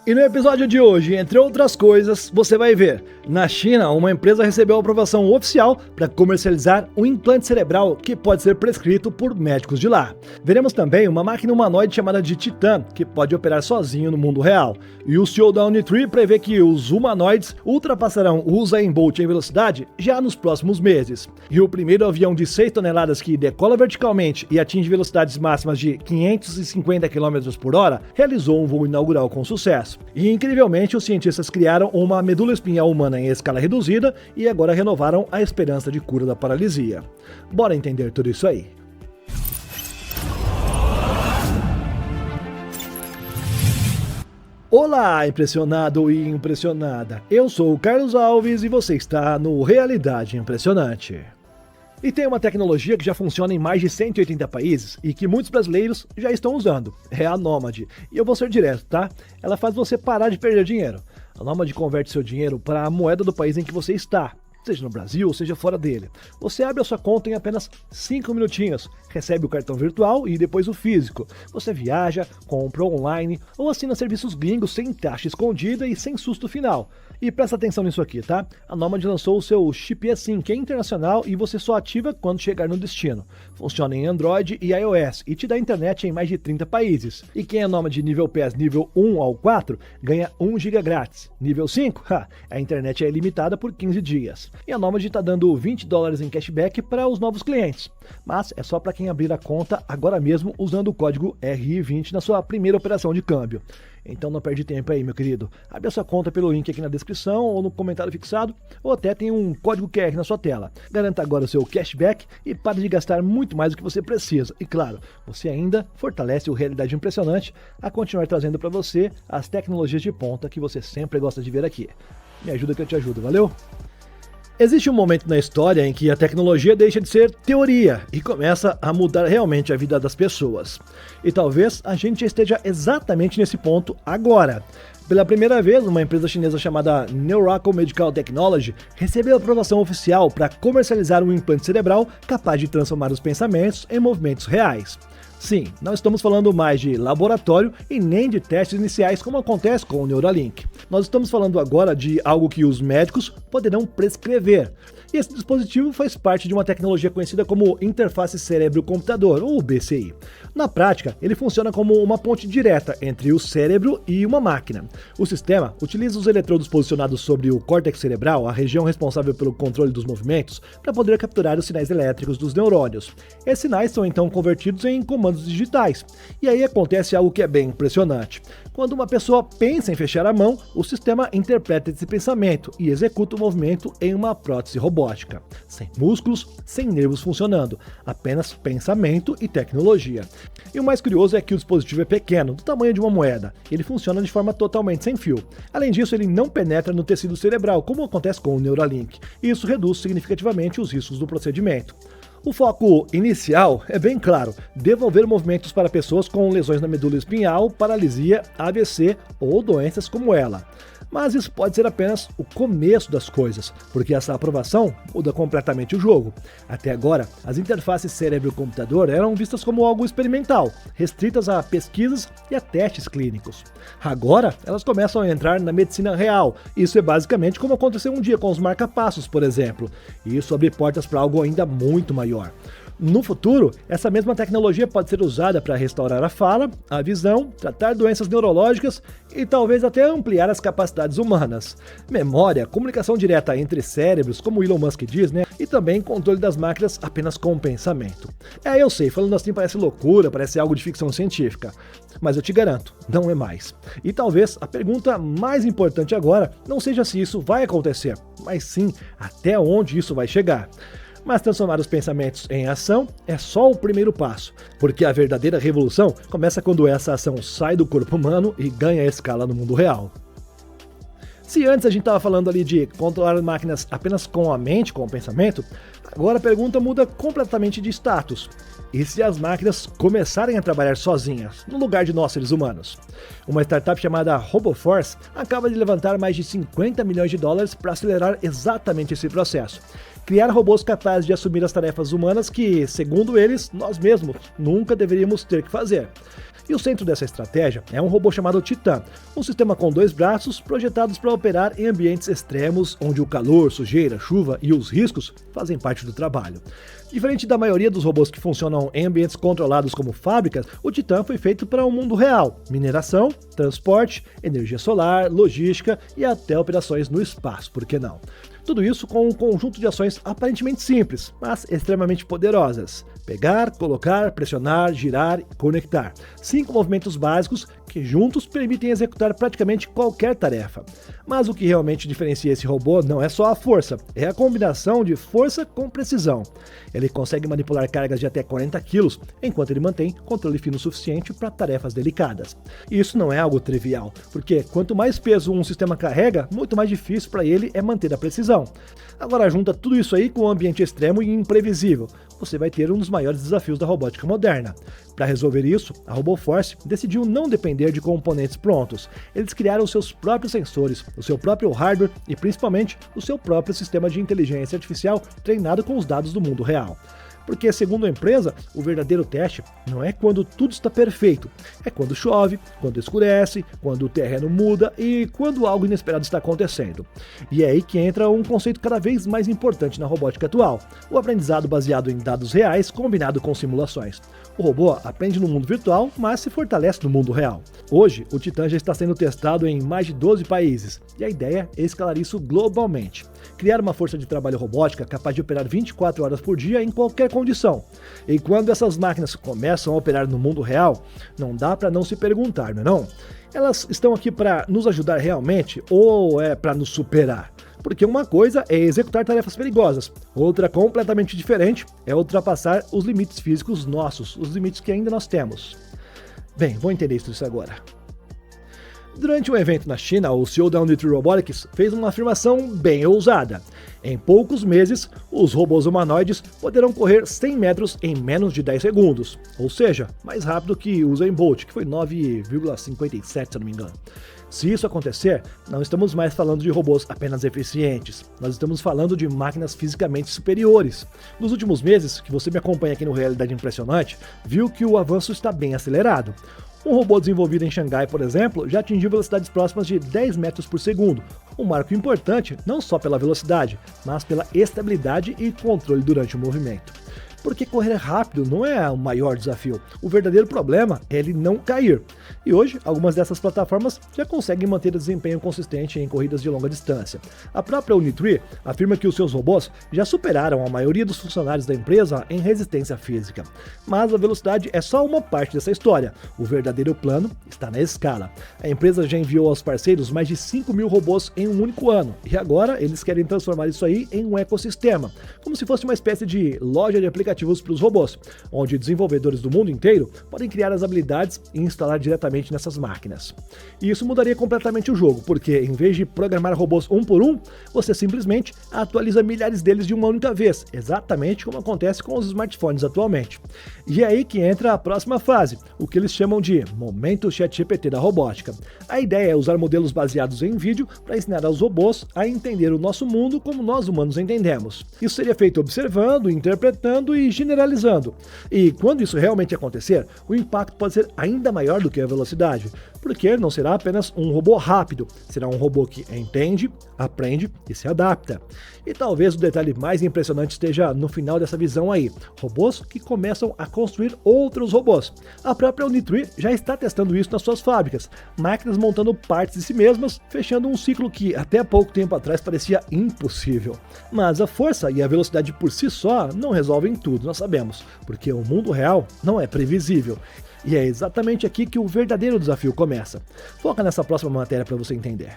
E no episódio de hoje, entre outras coisas, você vai ver: na China, uma empresa recebeu a aprovação oficial para comercializar um implante cerebral que pode ser prescrito por médicos de lá. Veremos também uma máquina humanoide chamada de Titan, que pode operar sozinho no mundo real. E o CEO da Unitree prevê que os humanoides ultrapassarão o Usain Bolt em velocidade já nos próximos meses. E o primeiro avião de 6 toneladas que decola verticalmente e atinge velocidades máximas de 550 km por hora realizou um voo inaugural com sucesso. E incrivelmente, os cientistas criaram uma medula espinhal humana em escala reduzida e agora renovaram a esperança de cura da paralisia. Bora entender tudo isso aí. Olá, impressionado e impressionada. Eu sou o Carlos Alves e você está no Realidade Impressionante. E tem uma tecnologia que já funciona em mais de 180 países e que muitos brasileiros já estão usando. É a Nômade. E eu vou ser direto, tá? Ela faz você parar de perder dinheiro. A Nômade converte seu dinheiro para a moeda do país em que você está, seja no Brasil ou seja fora dele. Você abre a sua conta em apenas 5 minutinhos, recebe o cartão virtual e depois o físico. Você viaja, compra online ou assina serviços gringos sem taxa escondida e sem susto final. E presta atenção nisso aqui, tá? A Nômade lançou o seu chip eSIM, que é internacional e você só ativa quando chegar no destino. Funciona em Android e iOS e te dá internet em mais de 30 países. E quem é Nômade nível PES nível 1 ao 4 ganha 1 GB grátis. Nível 5, a internet é ilimitada por 15 dias. E a Nômade está dando $20 em cashback para os novos clientes. Mas é só para quem abrir a conta agora mesmo usando o código RI20 na sua primeira operação de câmbio. Então não perde tempo aí, meu querido. Abre a sua conta pelo link aqui na descrição ou no comentário fixado, ou até tem um código QR na sua tela. Garanta agora o seu cashback e pare de gastar muito mais do que você precisa. E claro, você ainda fortalece o Realidade Impressionante a continuar trazendo para você as tecnologias de ponta que você sempre gosta de ver aqui. Me ajuda que eu te ajudo, valeu? Existe um momento na história em que a tecnologia deixa de ser teoria e começa a mudar realmente a vida das pessoas. E talvez a gente esteja exatamente nesse ponto agora. Pela primeira vez, uma empresa chinesa chamada Neuraco Medical Technology recebeu a aprovação oficial para comercializar um implante cerebral capaz de transformar os pensamentos em movimentos reais. Sim, não estamos falando mais de laboratório e nem de testes iniciais como acontece com o Neuralink. Nós estamos falando agora de algo que os médicos poderão prescrever. E esse dispositivo faz parte de uma tecnologia conhecida como Interface Cérebro-Computador, ou BCI. Na prática, ele funciona como uma ponte direta entre o cérebro e uma máquina. O sistema utiliza os eletrodos posicionados sobre o córtex cerebral, a região responsável pelo controle dos movimentos, para poder capturar os sinais elétricos dos neurônios. Esses sinais são então convertidos em comandos digitais. E aí acontece algo que é bem impressionante. Quando uma pessoa pensa em fechar a mão, o sistema interpreta esse pensamento e executa o movimento em uma prótese robótica. Sem músculos, sem nervos funcionando, apenas pensamento e tecnologia. E o mais curioso é que o dispositivo é pequeno, do tamanho de uma moeda. Ele funciona de forma totalmente sem fio. Além disso, ele não penetra no tecido cerebral, como acontece com o Neuralink. E isso reduz significativamente os riscos do procedimento. O foco inicial é bem claro: devolver movimentos para pessoas com lesões na medula espinhal, paralisia, AVC ou doenças como ela. Mas isso pode ser apenas o começo das coisas, porque essa aprovação muda completamente o jogo. Até agora, as interfaces cérebro-computador eram vistas como algo experimental, restritas a pesquisas e a testes clínicos. Agora, elas começam a entrar na medicina real. Isso é basicamente como aconteceu um dia com os marca-passos, por exemplo. E isso abre portas para algo ainda muito maior. No futuro, essa mesma tecnologia pode ser usada para restaurar a fala, a visão, tratar doenças neurológicas e talvez até ampliar as capacidades humanas. Memória, comunicação direta entre cérebros, como Elon Musk diz, né? E também controle das máquinas apenas com pensamento. Eu sei, falando assim parece loucura, parece algo de ficção científica. Mas eu te garanto, não é mais. E talvez a pergunta mais importante agora não seja se isso vai acontecer, mas sim até onde isso vai chegar. Mas transformar os pensamentos em ação é só o primeiro passo, porque a verdadeira revolução começa quando essa ação sai do corpo humano e ganha escala no mundo real. Se antes a gente estava falando ali de controlar máquinas apenas com a mente, com o pensamento, agora a pergunta muda completamente de status. E se as máquinas começarem a trabalhar sozinhas, no lugar de nós seres humanos? Uma startup chamada RoboForce acaba de levantar mais de $50 milhões para acelerar exatamente esse processo. criar robôs capazes de assumir as tarefas humanas que, segundo eles, nós mesmos nunca deveríamos ter que fazer. E o centro dessa estratégia é um robô chamado Titã, um sistema com 2 braços projetados para operar em ambientes extremos onde o calor, sujeira, chuva e os riscos fazem parte do trabalho. Diferente da maioria dos robôs que funcionam em ambientes controlados como fábricas, o Titã foi feito para um mundo real: mineração, transporte, energia solar, logística e até operações no espaço, por que não? Tudo isso com um conjunto de ações aparentemente simples, mas extremamente poderosas: pegar, colocar, pressionar, girar e conectar. 5 movimentos básicos que juntos permitem executar praticamente qualquer tarefa. Mas o que realmente diferencia esse robô não é só a força, é a combinação de força com precisão. Ele consegue manipular cargas de até 40 kg, enquanto ele mantém controle fino suficiente para tarefas delicadas. E isso não é algo trivial, porque quanto mais peso um sistema carrega, muito mais difícil para ele é manter a precisão. Agora junta tudo isso aí com um ambiente extremo e imprevisível, você vai ter um dos maiores desafios da robótica moderna. Para resolver isso, a RoboForce decidiu não depender de componentes prontos. Eles criaram seus próprios sensores, o seu próprio hardware e principalmente o seu próprio sistema de inteligência artificial treinado com os dados do mundo real. Porque, segundo a empresa, o verdadeiro teste não é quando tudo está perfeito, é quando chove, quando escurece, quando o terreno muda e quando algo inesperado está acontecendo. E é aí que entra um conceito cada vez mais importante na robótica atual: o aprendizado baseado em dados reais combinado com simulações. O robô aprende no mundo virtual, mas se fortalece no mundo real. Hoje, o Titã já está sendo testado em mais de 12 países, e a ideia é escalar isso globalmente. Criar uma força de trabalho robótica capaz de operar 24 horas por dia em qualquer condição. E quando essas máquinas começam a operar no mundo real, não dá para não se perguntar, não é não? Elas estão aqui para nos ajudar realmente ou é para nos superar? Porque uma coisa é executar tarefas perigosas, outra completamente diferente é ultrapassar os limites físicos nossos, os limites que ainda nós temos. Bem, vou entender isso agora. Durante um evento na China, o CEO da Unitree Robotics fez uma afirmação bem ousada. Em poucos meses, os robôs humanoides poderão correr 100 metros em menos de 10 segundos, ou seja, mais rápido que o Usain Bolt, que foi 9,57, se eu não me engano. Se isso acontecer, não estamos mais falando de robôs apenas eficientes, nós estamos falando de máquinas fisicamente superiores. Nos últimos meses, que você me acompanha aqui no Realidade Impressionante, viu que o avanço está bem acelerado. Um robô desenvolvido em Xangai, por exemplo, já atingiu velocidades próximas de 10 metros por segundo, um marco importante não só pela velocidade, mas pela estabilidade e controle durante o movimento. Porque correr rápido não é o maior desafio, o verdadeiro problema é ele não cair. E hoje, algumas dessas plataformas já conseguem manter o desempenho consistente em corridas de longa distância. A própria Unitree afirma que os seus robôs já superaram a maioria dos funcionários da empresa em resistência física. Mas a velocidade é só uma parte dessa história, o verdadeiro plano está na escala. A empresa já enviou aos parceiros mais de 5 mil robôs em um único ano, e agora eles querem transformar isso aí em um ecossistema, como se fosse uma espécie de loja de aplicativos para os robôs, onde desenvolvedores do mundo inteiro podem criar as habilidades e instalar diretamente nessas máquinas. E isso mudaria completamente o jogo, porque em vez de programar robôs um por um, você simplesmente atualiza milhares deles de uma única vez, exatamente como acontece com os smartphones atualmente. E é aí que entra a próxima fase, o que eles chamam de momento ChatGPT da robótica. A ideia é usar modelos baseados em vídeo para ensinar aos robôs a entender o nosso mundo como nós humanos entendemos. Isso seria feito observando, interpretando e generalizando. E quando isso realmente acontecer, o impacto pode ser ainda maior do que a velocidade, porque não será apenas um robô rápido, será um robô que entende, aprende e se adapta. E talvez o detalhe mais impressionante esteja no final dessa visão aí, robôs que começam a construir outros robôs. A própria Unitree já está testando isso nas suas fábricas, máquinas montando partes de si mesmas, fechando um ciclo que até pouco tempo atrás parecia impossível. Mas a força e a velocidade por si só não resolvem tudo, nós sabemos, porque o mundo real não é previsível. E é exatamente aqui que o verdadeiro desafio começa. Foca nessa próxima matéria para você entender.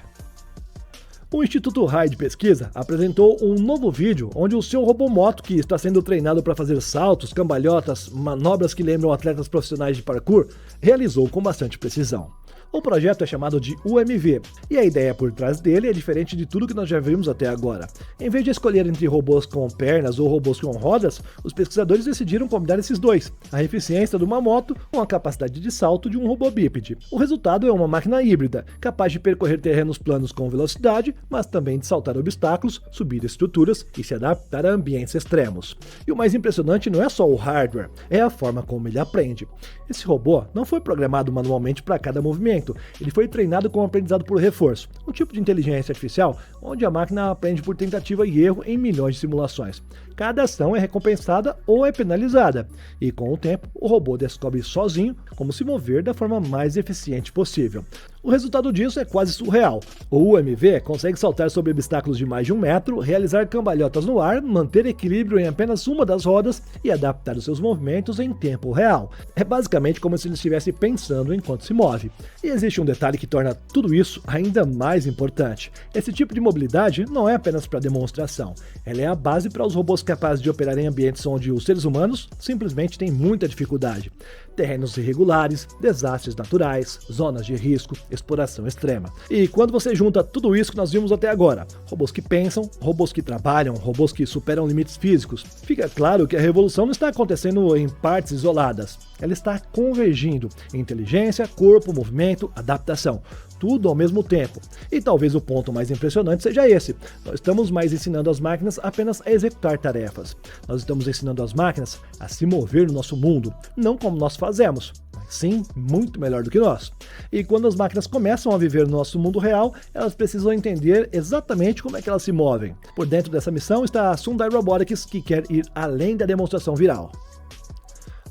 O Instituto Rai de Pesquisa apresentou um novo vídeo onde o seu robomoto, que está sendo treinado para fazer saltos, cambalhotas, manobras que lembram atletas profissionais de parkour, realizou com bastante precisão. O projeto é chamado de UMV, e a ideia por trás dele é diferente de tudo que nós já vimos até agora. Em vez de escolher entre robôs com pernas ou robôs com rodas, os pesquisadores decidiram combinar esses dois, a eficiência de uma moto com a capacidade de salto de um robô bípede. O resultado é uma máquina híbrida, capaz de percorrer terrenos planos com velocidade, mas também de saltar obstáculos, subir estruturas e se adaptar a ambientes extremos. E o mais impressionante não é só o hardware, é a forma como ele aprende. Esse robô não foi programado manualmente para cada movimento, ele foi treinado com aprendizado por reforço, um tipo de inteligência artificial onde a máquina aprende por tentativa e erro em milhões de simulações. Cada ação é recompensada ou é penalizada, e com o tempo o robô descobre sozinho como se mover da forma mais eficiente possível. O resultado disso é quase surreal. O UMV consegue saltar sobre obstáculos de mais de 1 metro, realizar cambalhotas no ar, manter equilíbrio em apenas uma das rodas e adaptar os seus movimentos em tempo real. É basicamente como se ele estivesse pensando enquanto se move. E existe um detalhe que torna tudo isso ainda mais importante. Esse tipo de mobilidade não é apenas para demonstração, ela é a base para os robôs capazes de operar em ambientes onde os seres humanos simplesmente têm muita dificuldade. Terrenos irregulares, desastres naturais, zonas de risco, exploração extrema. E quando você junta tudo isso que nós vimos até agora, robôs que pensam, robôs que trabalham, robôs que superam limites físicos, fica claro que a revolução não está acontecendo em partes isoladas. Ela está convergindo em inteligência, corpo, movimento, adaptação. Tudo ao mesmo tempo. E talvez o ponto mais impressionante seja esse. Nós estamos mais ensinando as máquinas apenas a executar tarefas. Nós estamos ensinando as máquinas a se mover no nosso mundo, não como nós fazemos, mas sim muito melhor do que nós. E quando as máquinas começam a viver no nosso mundo real, elas precisam entender exatamente como é que elas se movem. Por dentro dessa missão está a Sundai Robotics, que quer ir além da demonstração viral.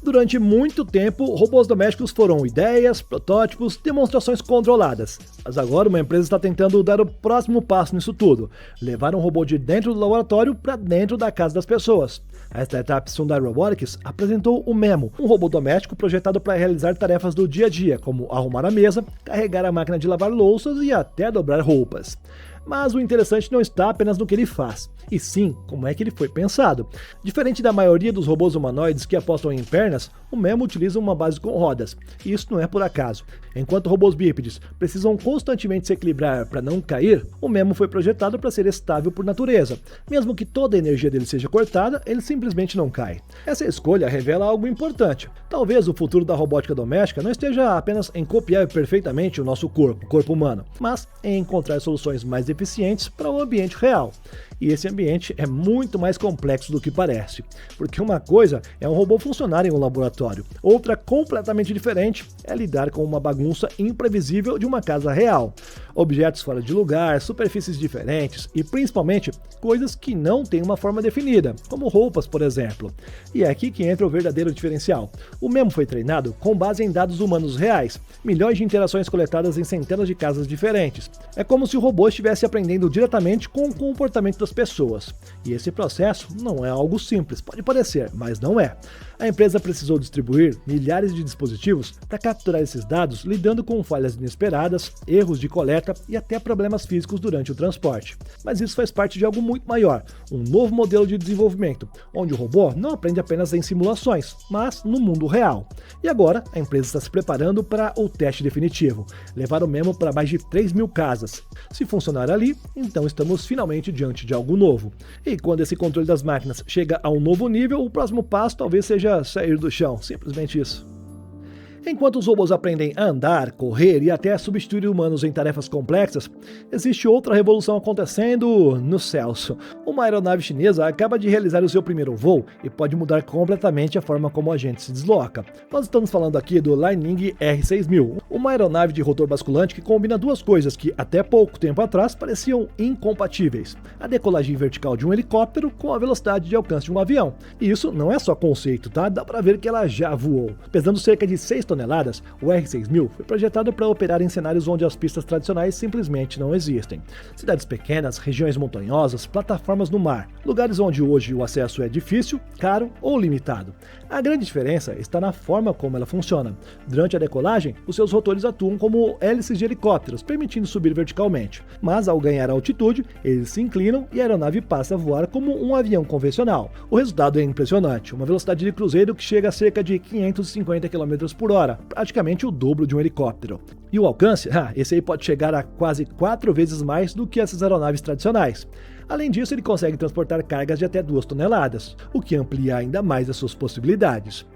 Durante muito tempo, robôs domésticos foram ideias, protótipos, demonstrações controladas. Mas agora uma empresa está tentando dar o próximo passo nisso tudo, levar um robô de dentro do laboratório para dentro da casa das pessoas. A startup Sundai Robotics apresentou o Memo, um robô doméstico projetado para realizar tarefas do dia a dia, como arrumar a mesa, carregar a máquina de lavar louças e até dobrar roupas. Mas o interessante não está apenas no que ele faz, e sim como é que ele foi pensado. Diferente da maioria dos robôs humanoides que apostam em pernas, o Memo utiliza uma base com rodas, e isso não é por acaso. Enquanto robôs bípedes precisam constantemente se equilibrar para não cair, o Memo foi projetado para ser estável por natureza. Mesmo que toda a energia dele seja cortada, ele simplesmente não cai. Essa escolha revela algo importante. Talvez o futuro da robótica doméstica não esteja apenas em copiar perfeitamente o nosso corpo, o corpo humano, mas em encontrar soluções mais eficientes para o ambiente real. E esse ambiente é muito mais complexo do que parece, porque uma coisa é um robô funcionar em um laboratório, outra completamente diferente é lidar com uma bagunça imprevisível de uma casa real. Objetos fora de lugar, superfícies diferentes e principalmente coisas que não têm uma forma definida, como roupas, por exemplo. E é aqui que entra o verdadeiro diferencial. O Memo foi treinado com base em dados humanos reais, milhões de interações coletadas em centenas de casas diferentes. É como se o robô estivesse aprendendo diretamente com o comportamento das pessoas. E esse processo não é algo simples, pode parecer, mas não é. A empresa precisou distribuir milhares de dispositivos para capturar esses dados, lidando com falhas inesperadas, erros de coleta e até problemas físicos durante o transporte. Mas isso faz parte de algo muito maior, um novo modelo de desenvolvimento, onde o robô não aprende apenas em simulações, mas no mundo real. E agora, a empresa está se preparando para o teste definitivo, levar o Memo para mais de 3.000 casas. Se funcionar ali, então estamos finalmente diante de algo novo. E quando esse controle das máquinas chega a um novo nível, o próximo passo talvez seja sair do chão, simplesmente isso. Enquanto os robôs aprendem a andar, correr e até substituir humanos em tarefas complexas, existe outra revolução acontecendo nos céus. Uma aeronave chinesa acaba de realizar o seu primeiro voo e pode mudar completamente a forma como a gente se desloca. Nós estamos falando aqui do Lining R6000, uma aeronave de rotor basculante que combina duas coisas que até pouco tempo atrás pareciam incompatíveis: a decolagem vertical de um helicóptero com a velocidade de alcance de um avião. E isso não é só conceito, tá? Dá pra ver que ela já voou. Pesando cerca de 6 toneladas, o R6000 foi projetado para operar em cenários onde as pistas tradicionais simplesmente não existem. Cidades pequenas, regiões montanhosas, plataformas no mar, lugares onde hoje o acesso é difícil, caro ou limitado. A grande diferença está na forma como ela funciona. Durante a decolagem, os seus rotores atuam como hélices de helicópteros, permitindo subir verticalmente. Mas ao ganhar altitude, eles se inclinam e a aeronave passa a voar como um avião convencional. O resultado é impressionante, uma velocidade de cruzeiro que chega a cerca de 550 km por hora. hora, praticamente o dobro de um helicóptero. E o alcance? Esse aí pode chegar a quase 4 vezes mais do que essas aeronaves tradicionais. Além disso, ele consegue transportar cargas de até 2 toneladas, o que amplia ainda mais as suas possibilidades.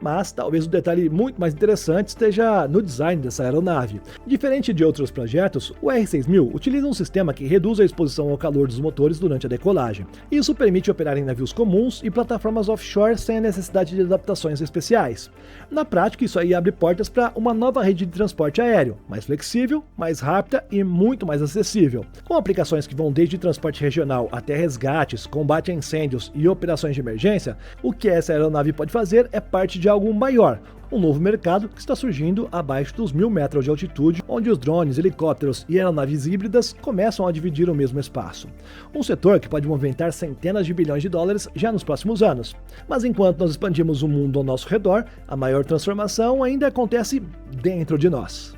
Mas talvez o detalhe muito mais interessante esteja no design dessa aeronave. Diferente de outros projetos, o R6000 utiliza um sistema que reduz a exposição ao calor dos motores durante a decolagem. Isso permite operar em navios comuns e plataformas offshore sem a necessidade de adaptações especiais. Na prática, isso aí abre portas para uma nova rede de transporte aéreo, mais flexível, mais rápida e muito mais acessível. Com aplicações que vão desde transporte regional até resgates, combate a incêndios e operações de emergência, o que essa aeronave pode fazer é parte de algo maior, um novo mercado que está surgindo abaixo dos 1.000 metros de altitude, onde os drones, helicópteros e aeronaves híbridas começam a dividir o mesmo espaço. Um setor que pode movimentar centenas de bilhões de dólares já nos próximos anos. Mas enquanto nós expandimos o mundo ao nosso redor, a maior transformação ainda acontece dentro de nós.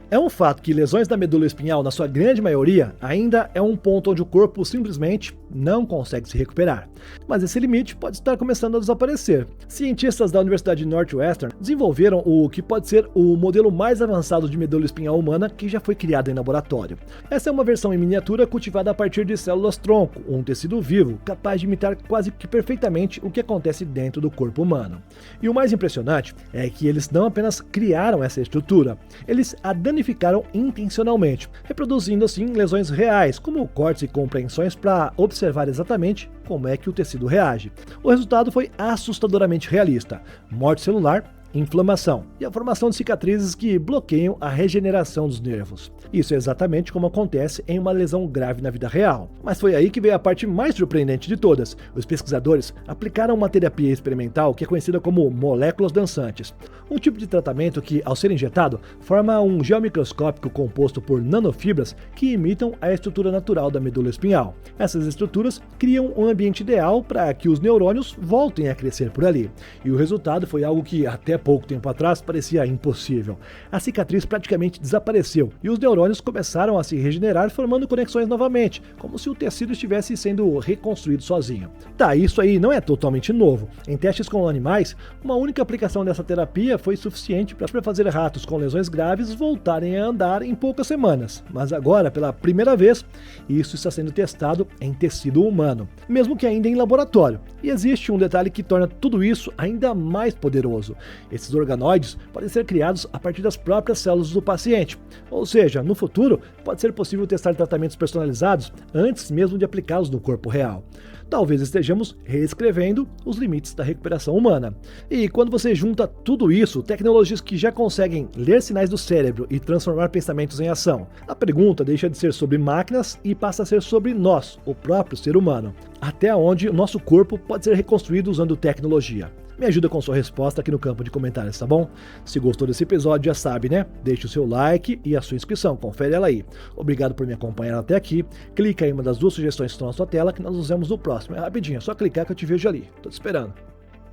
É um fato que lesões da medula espinhal, na sua grande maioria, ainda é um ponto onde o corpo simplesmente não consegue se recuperar. Mas esse limite pode estar começando a desaparecer. Cientistas da Universidade de Northwestern desenvolveram o que pode ser o modelo mais avançado de medula espinhal humana que já foi criado em laboratório. Essa é uma versão em miniatura cultivada a partir de células-tronco, um tecido vivo capaz de imitar quase que perfeitamente o que acontece dentro do corpo humano. E o mais impressionante é que eles não apenas criaram essa estrutura, eles a danificaram intencionalmente, reproduzindo assim lesões reais, como cortes e compreensões para observar exatamente como é que o tecido reage. O resultado foi assustadoramente realista: morte celular, inflamação e a formação de cicatrizes que bloqueiam a regeneração dos nervos. Isso é exatamente como acontece em uma lesão grave na vida real. Mas foi aí que veio a parte mais surpreendente de todas. Os pesquisadores aplicaram uma terapia experimental que é conhecida como moléculas dançantes. Um tipo de tratamento que, ao ser injetado, forma um gel microscópico composto por nanofibras que imitam a estrutura natural da medula espinhal. Essas estruturas criam um ambiente ideal para que os neurônios voltem a crescer por ali. E o resultado foi algo que, até pouco tempo atrás, parecia impossível. A cicatriz praticamente desapareceu e os neurônios começaram a se regenerar, formando conexões novamente, como se o tecido estivesse sendo reconstruído sozinho. Isso aí não é totalmente novo. Em testes com animais, uma única aplicação dessa terapia foi suficiente para fazer ratos com lesões graves voltarem a andar em poucas semanas. Mas agora, pela primeira vez, isso está sendo testado em tecido humano, mesmo que ainda em laboratório. E existe um detalhe que torna tudo isso ainda mais poderoso. Esses organoides podem ser criados a partir das próprias células do paciente. Ou seja, no futuro, pode ser possível testar tratamentos personalizados antes mesmo de aplicá-los no corpo real. Talvez estejamos reescrevendo os limites da recuperação humana. E quando você junta tudo isso, tecnologias que já conseguem ler sinais do cérebro e transformar pensamentos em ação, a pergunta deixa de ser sobre máquinas e passa a ser sobre nós, o próprio ser humano. Até onde o nosso corpo pode ser reconstruído usando tecnologia. Me ajuda com sua resposta aqui no campo de comentários, tá bom? Se gostou desse episódio, já sabe, né? Deixe o seu like e a sua inscrição, confere ela aí. Obrigado por me acompanhar até aqui. Clica em uma das 2 sugestões que estão na sua tela que nós nos vemos no próximo. É rapidinho, é só clicar que eu te vejo ali. Tô te esperando.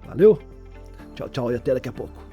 Valeu? Tchau, tchau e até daqui a pouco.